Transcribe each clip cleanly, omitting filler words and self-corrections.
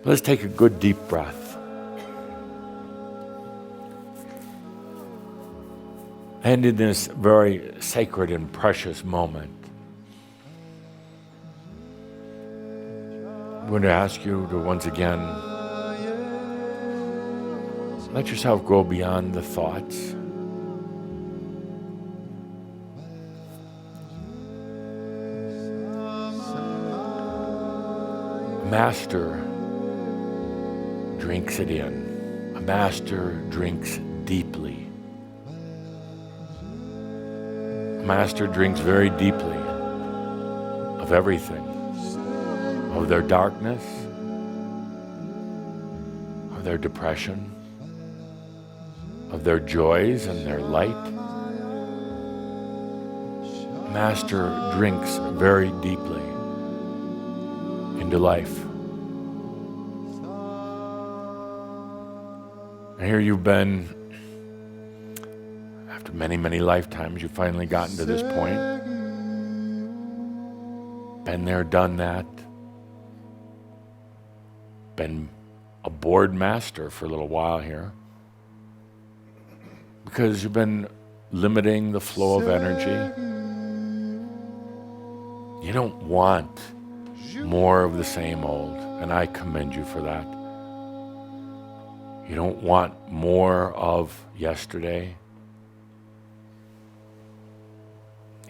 Let's take a good deep breath. And in this very sacred and precious moment, I'm going to ask you to once again let yourself go beyond the thoughts. A master drinks it in. A master drinks deeply. A master drinks very deeply of everything, of their darkness, of their depression, of their joys and their light. Master drinks very deeply into life. And here you've been, after many, many lifetimes, you've finally gotten to this point. Been there, done that. Been a bored master for a little while here. Because you've been limiting the flow of energy. You don't want more of the same old, and I commend you for that. You don't want more of yesterday.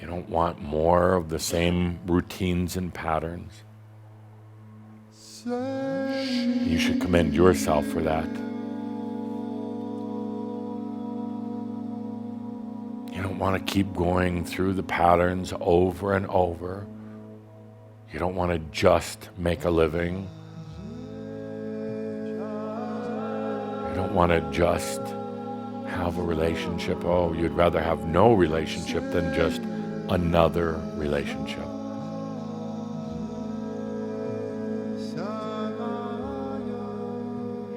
You don't want more of the same routines and patterns. You should commend yourself for that. You don't want to keep going through the patterns over and over. You don't want to just make a living. You don't want to just have a relationship. Oh, you'd rather have no relationship than just another relationship.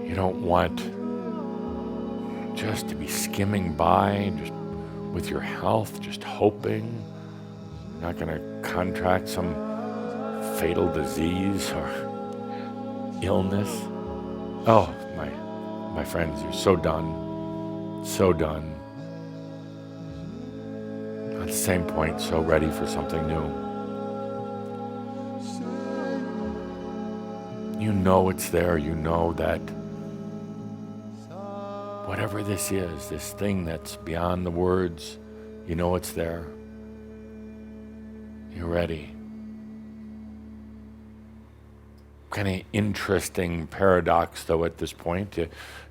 You don't want just to be skimming by, just with your health, just hoping you're not going to contract some fatal disease or illness. Oh, my friends, you're so done. So done. At the same point, so ready for something new. You know it's there. You know that whatever this is, this thing that's beyond the words, you know it's there. You're ready. Kind of interesting paradox, though, at this point,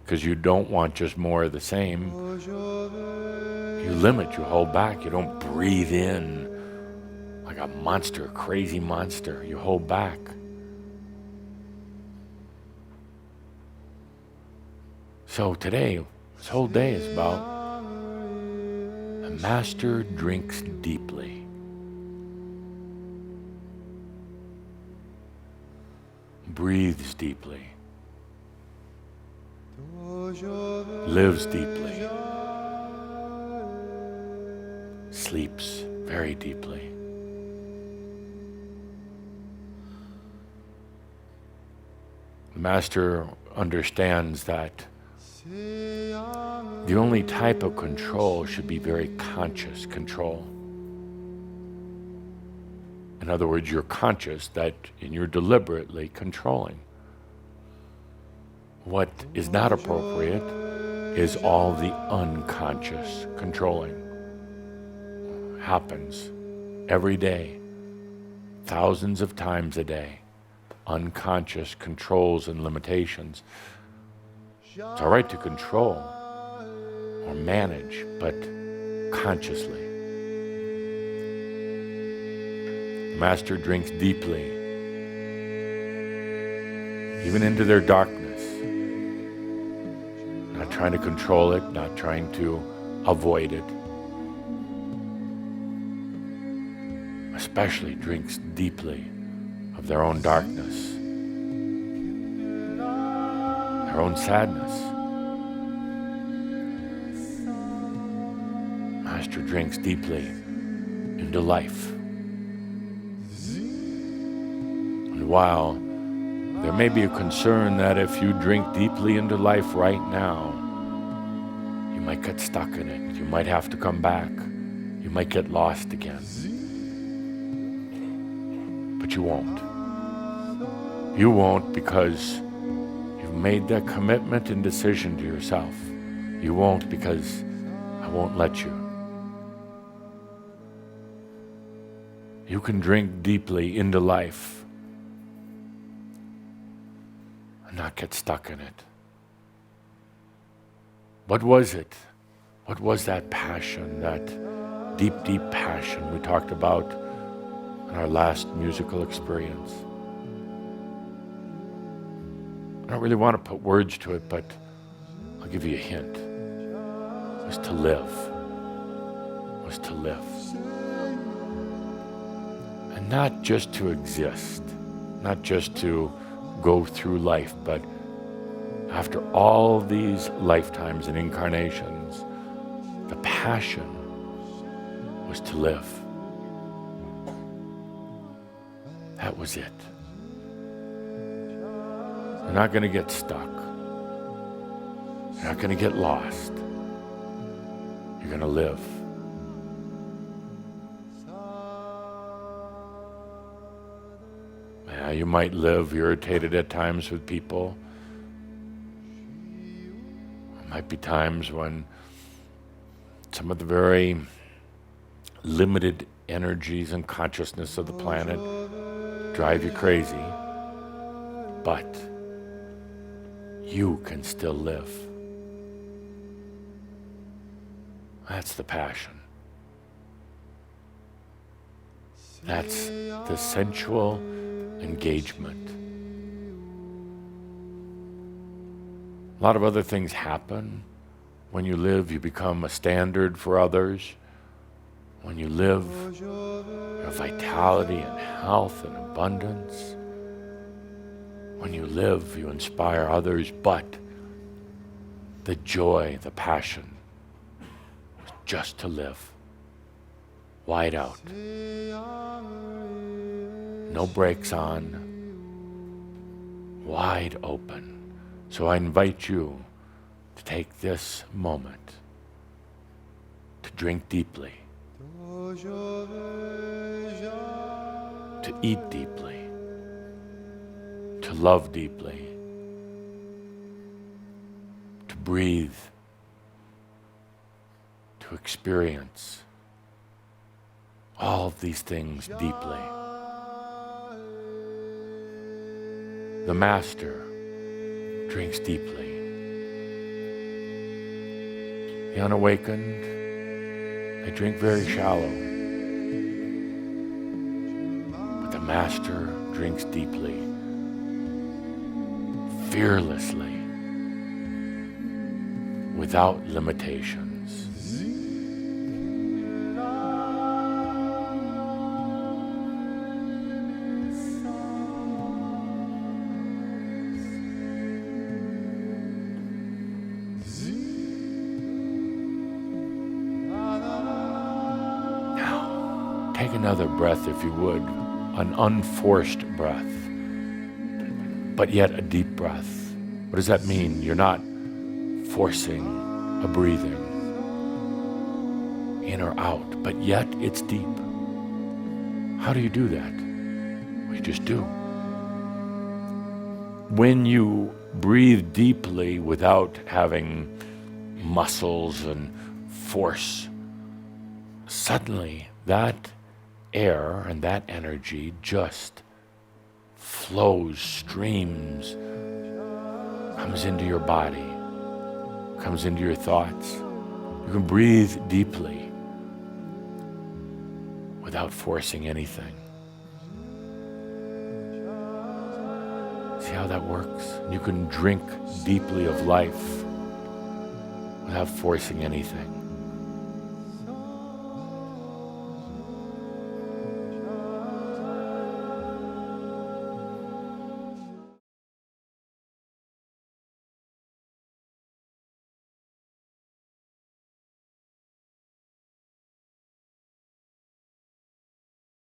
because you don't want just more of the same. You limit, you hold back, you don't breathe in like a monster, a crazy monster. You hold back. So today, this whole day is about a master drinks deeply. Breathes deeply. Lives deeply. Sleeps very deeply. The master understands that the only type of control should be very conscious control. In other words, you're conscious that and you're deliberately controlling. What is not appropriate is all the unconscious controlling. Happens every day, thousands of times a day. Unconscious controls and limitations. It's all right to control or manage, but consciously. The master drinks deeply, even into their darkness. Not trying to control it, not trying to avoid it. Especially drinks deeply of their own darkness, their own sadness. Master drinks deeply into life. And while There may be a concern that if you drink deeply into life right now, you might get stuck in it. You might have to come back. You might get lost again. But you won't. You won't, because you've made that commitment and decision to yourself. You won't, because I won't let you. You can drink deeply into life and not get stuck in it. What was it? What was that passion, that deep, deep passion we talked about in our last musical experience? I don't really want to put words to it, but I'll give you a hint. It was to live. It was to live. And not just to exist, not just to go through life, but after all these lifetimes and incarnations, the passion was to live. That was it. You're not going to get stuck. You're not going to get lost. You're going to live. Yeah, you might live irritated at times with people. There might be times when some of the very limited energies and consciousness of the planet drive you crazy. But you can still live. That's the passion. That's the sensual engagement. A lot of other things happen. When you live, you become a standard for others. When you live, you have vitality and health and abundance. When you live, you inspire others, but the joy, the passion, was just to live. Wide out. No brakes on. Wide open. So I invite you to take this moment to drink deeply, to eat deeply, to love deeply, to breathe, to experience all of these things deeply. The Master drinks deeply. The unawakened, they drink very shallow. But the Master drinks deeply, fearlessly, without limitations. Now, take another breath if you would, an unforced breath, but yet a deep breath. What does that mean? You're not forcing a breathing in or out, but yet it's deep. How do you do that? Well, you just do. When you breathe deeply without having muscles and force, suddenly that air and that energy just flows, streams, comes into your body, comes into your thoughts. You can breathe deeply without forcing anything. See how that works? You can drink deeply of life without forcing anything.